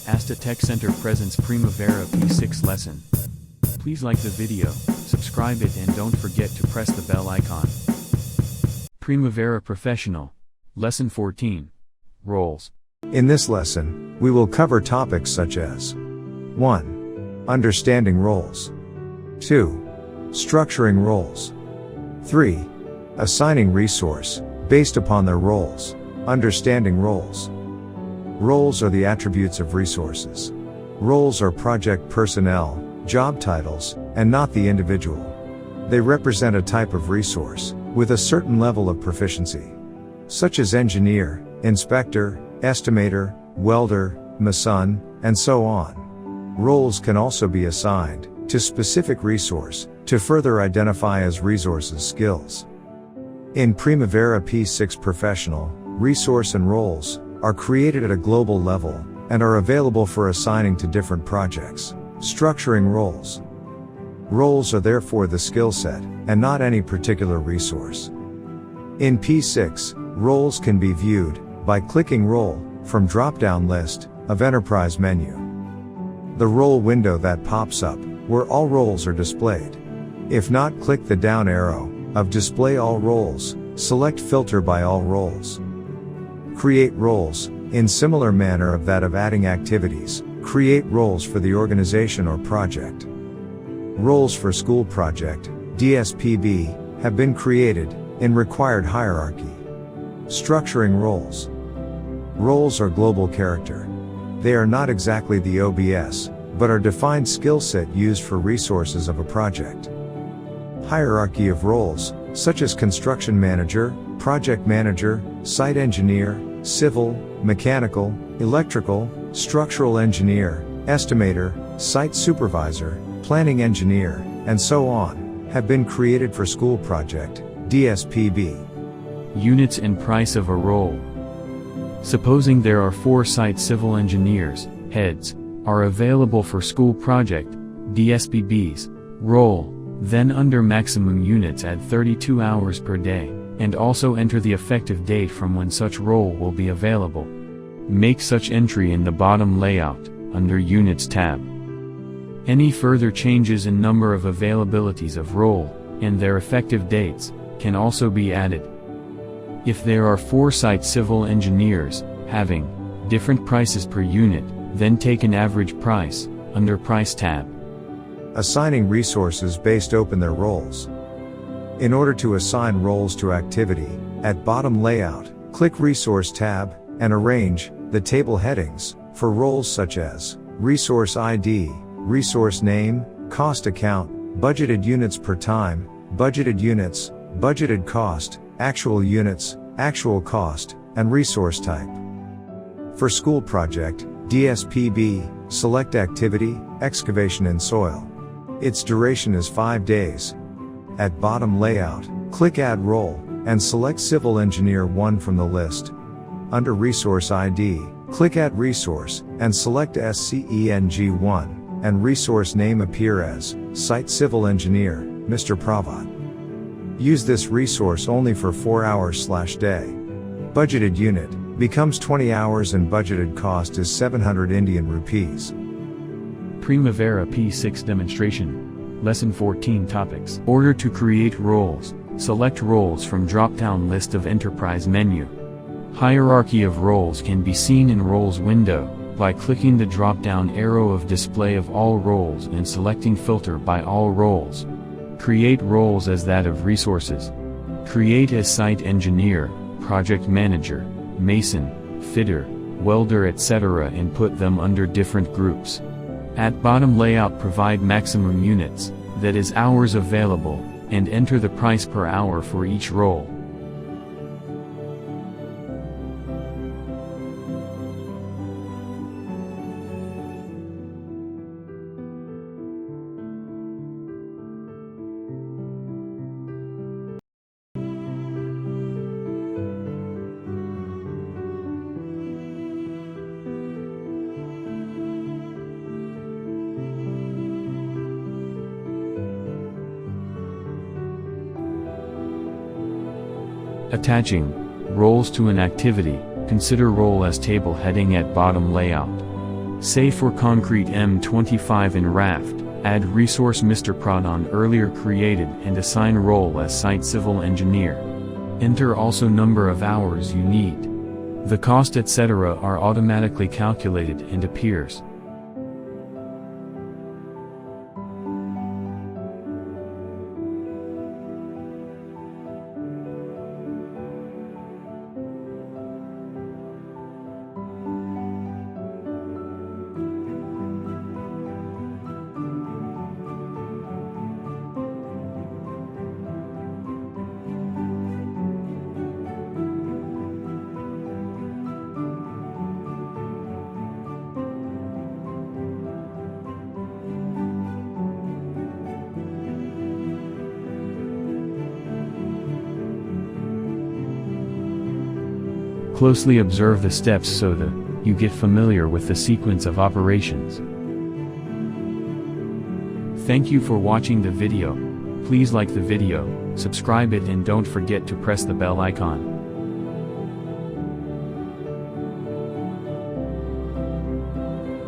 ASTATechCenter presents Primavera P6 lesson. Please like the video, subscribe it and don't forget to press the bell icon. Primavera Professional, Lesson 14, Roles. In this lesson, we will cover topics such as 1. Understanding roles. 2. Structuring roles. 3. Assigning resource, based upon their roles. Understanding roles. Roles are the attributes of resources. Roles are project personnel, job titles, and not the individual. They represent a type of resource, with a certain level of proficiency, such as engineer, inspector, estimator, welder, mason, and so on. Roles can also be assigned to specific resource to further identify as resources skills. In Primavera P6 Professional, resource and roles are created at a global level and are available for assigning to different projects. Structuring roles. Roles are therefore the skill set and not any particular resource. In P6, roles can be viewed by clicking Role from drop-down list of Enterprise menu. The role window that pops up where all roles are displayed. If not, click the down arrow of Display All Roles, select Filter by All Roles. Create roles, in similar manner of that of adding activities, create roles for the organization or project. Roles for school project, DSPB, have been created, in required hierarchy. Structuring roles. Roles are global character. They are not exactly the OBS, but are defined skill set used for resources of a project. Hierarchy of roles, such as construction manager, project manager, site engineer, civil, mechanical, electrical, structural engineer, estimator, site supervisor, planning engineer, and so on, have been created for school project, DSPB. Units and price of a role. Supposing there are 4 site civil engineers, heads, are available for school project, DSPB's, role, then under maximum units add 32 hours per day, and also enter the effective date from when such role will be available. Make such entry in the bottom layout, under Units tab. Any further changes in number of availabilities of role, and their effective dates, can also be added. If there are 4 site civil engineers, having different prices per unit, then take an average price, under Price tab. Assigning resources based open their roles. In order to assign roles to activity, at bottom layout, click Resource tab, and arrange the table headings for roles such as Resource ID, Resource Name, Cost Account, Budgeted Units per Time, Budgeted Units, Budgeted Cost, Actual Units, Actual Cost, and Resource Type. For School Project, DSPB, select Activity, Excavation in Soil. Its duration is 5 days. At bottom layout, click Add Role, and select Civil Engineer 1 from the list. Under Resource ID, click Add Resource, and select SCENG1, and Resource Name appear as Site Civil Engineer, Mr. Pravat. Use this resource only for 4 hours/day. Budgeted unit becomes 20 hours and budgeted cost is 700 Indian rupees. Primavera P6 Demonstration, Lesson 14 Topics. Order to create roles, select roles from drop-down list of Enterprise menu. Hierarchy of roles can be seen in Roles window, by clicking the drop-down arrow of Display of All Roles and selecting Filter by All Roles. Create roles as that of resources. Create as site engineer, project manager, mason, fitter, welder etc. and put them under different groups. At bottom layout provide maximum units, that is hours available, and enter the price per hour for each role. Attaching roles to an activity, consider role as table heading at bottom layout. Say for concrete M25 in raft, add resource Mr. Prod on earlier created and assign role as site civil engineer. Enter also number of hours you need. The cost etc. are automatically calculated and appears. Closely observe the steps so that you get familiar with the sequence of operations. Thank you for watching the video. Please like the video, subscribe it and don't forget to press the bell icon.